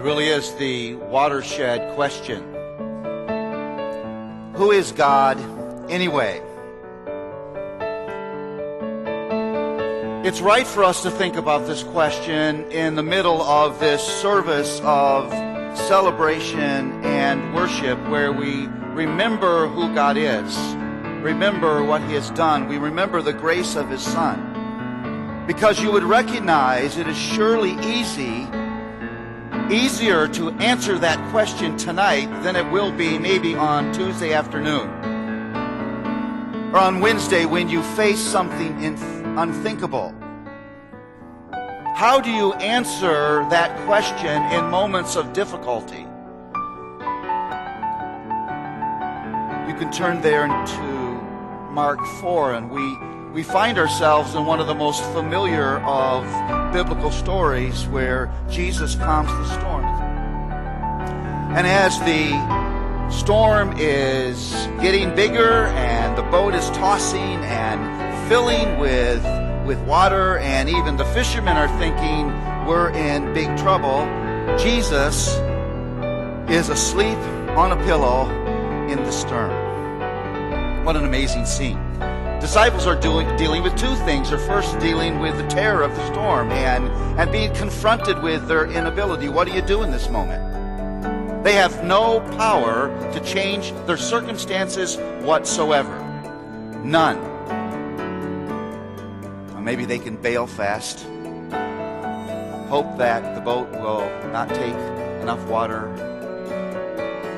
It really is the watershed question. Who is God anyway? It's right for us to think about this question in the middle of this service of celebration and worship where we remember who God is, remember what He has done, we remember the grace of His Son. Because you would recognize it is surely easier to answer that question tonight than it will be maybe on Tuesday afternoon or on Wednesday when you face something unthinkable. How do you answer that question in moments of difficulty? You can turn there to Mark 4, and we find ourselves in one of the most familiar of biblical stories where Jesus calms the storm. And as the storm is getting bigger and the boat is tossing and filling with water, and even the fishermen are thinking we're in big trouble, Jesus is asleep on a pillow in the stern. What an amazing scene. Disciples are dealing with two things. They're first dealing with the terror of the storm and being confronted with their inability. What do you do in this moment? They have no power to change their circumstances whatsoever. None. Well, maybe they can bail fast, hope that the boat will not take enough water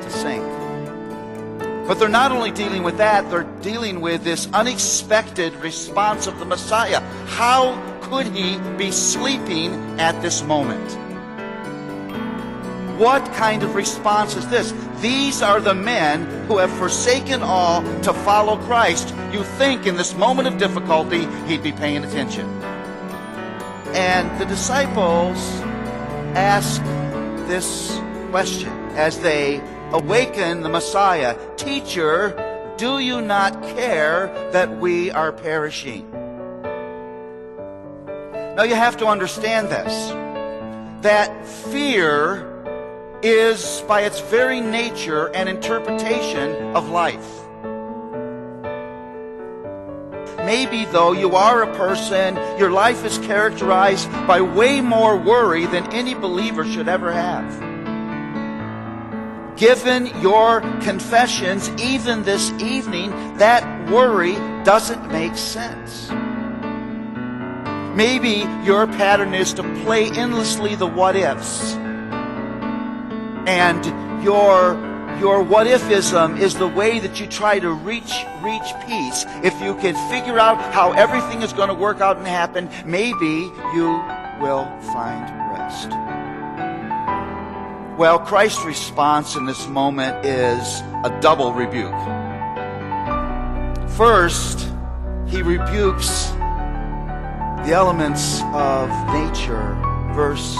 to sink. But they're not only dealing with that, they're dealing with this unexpected response of the Messiah. How could He be sleeping at this moment? What kind of response is this? These are the men who have forsaken all to follow Christ. You think in this moment of difficulty, He'd be paying attention. And the disciples ask this question as they awaken the Messiah. Teacher, do you not care that we are perishing? Now you have to understand this, that fear is by its very nature an interpretation of life. Maybe though you are a person, your life is characterized by way more worry than any believer should ever have. Given your confessions, even this evening, that worry doesn't make sense. Maybe your pattern is to play endlessly the what-ifs. And your what-ifism is the way that you try to reach peace. If you can figure out how everything is going to work out and happen, maybe you will find rest. Well, Christ's response in this moment is a double rebuke. First, He rebukes the elements of nature. Verse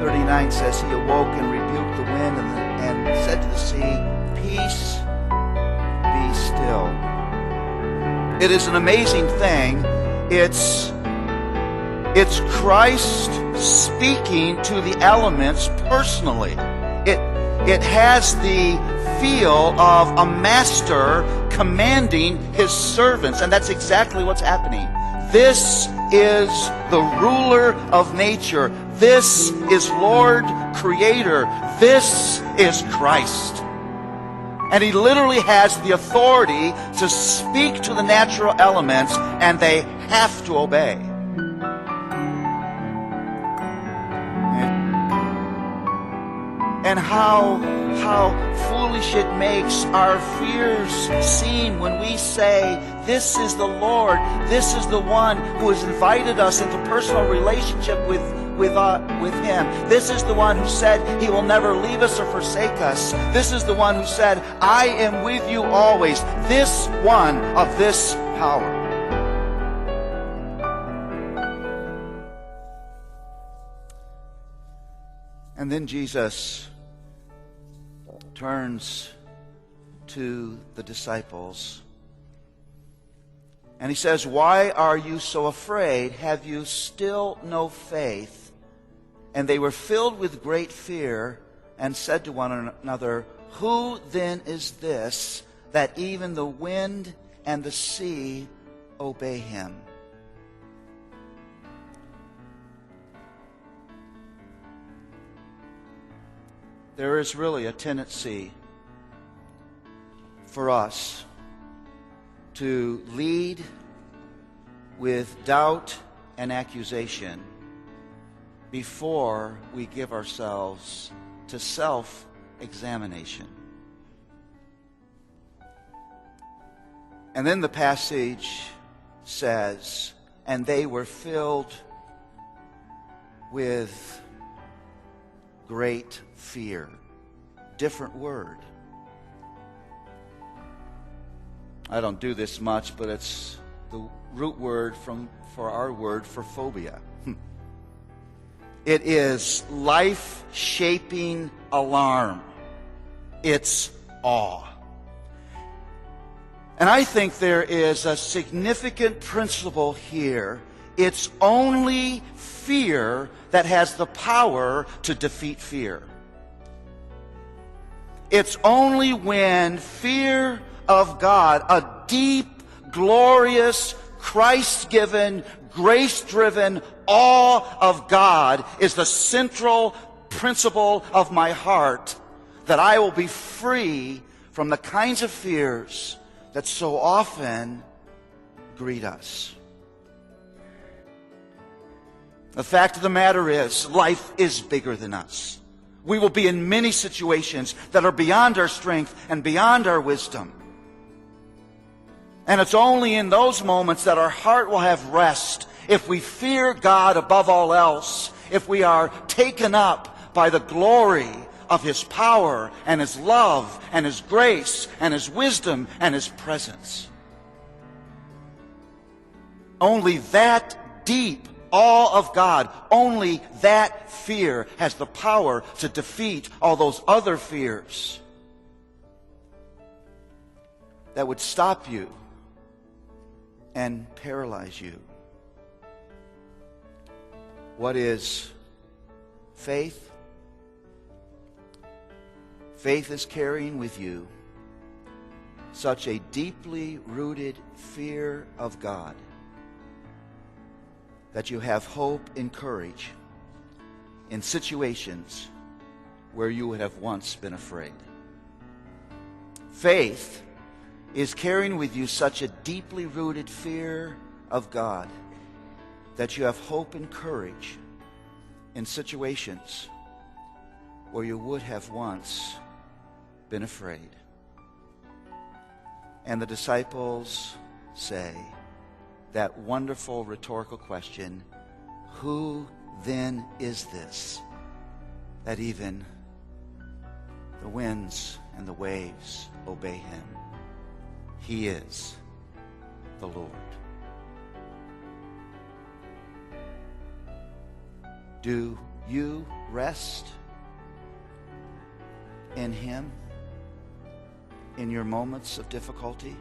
39 says, He awoke and rebuked the wind and said to the sea, Peace, be still. It is an amazing thing. It's Christ speaking to the elements personally. It has the feel of a master commanding his servants, and that's exactly what's happening. This is the ruler of nature. This is Lord Creator. This is Christ. And He literally has the authority to speak to the natural elements, and they have to obey. And how foolish it makes our fears seem when we say, this is the Lord, this is the one who has invited us into personal relationship with Him. This is the one who said He will never leave us or forsake us. This is the one who said, I am with you always. This one of this power. And then Jesus turns to the disciples and He says, Why are you so afraid? Have you still no faith? And they were filled with great fear and said to one another, "Who then is this that even the wind and the sea obey him?" There is really a tendency for us to lead with doubt and accusation before we give ourselves to self-examination. And then the passage says, and they were filled with great fear. Different word. I don't do this much, but it's the root word for our word for phobia. It is life-shaping alarm. It's awe. And I think there is a significant principle here. It's only fear that has the power to defeat fear. It's only when fear of God, a deep, glorious, Christ-given, grace-driven awe of God is the central principle of my heart, that I will be free from the kinds of fears that so often greet us. The fact of the matter is, life is bigger than us. We will be in many situations that are beyond our strength and beyond our wisdom. And it's only in those moments that our heart will have rest if we fear God above all else, if we are taken up by the glory of His power and His love and His grace and His wisdom and His presence. Only that deep awe of God, only that fear has the power to defeat all those other fears that would stop you and paralyze you. What is faith? Faith is carrying with you such a deeply rooted fear of God that you have hope and courage in situations where you would have once been afraid. Faith is carrying with you such a deeply rooted fear of God that you have hope and courage in situations where you would have once been afraid. And the disciples say that wonderful rhetorical question, who then is this that even the winds and the waves obey him? He is the Lord. Do you rest in Him in your moments of difficulty?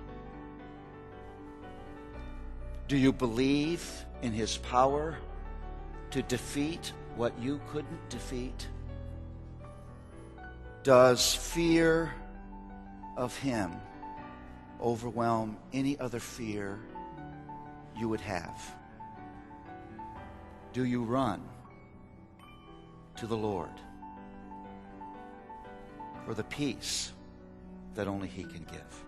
Do you believe in His power to defeat what you couldn't defeat? Does fear of Him overwhelm any other fear you would have? Do you run to the Lord for the peace that only He can give?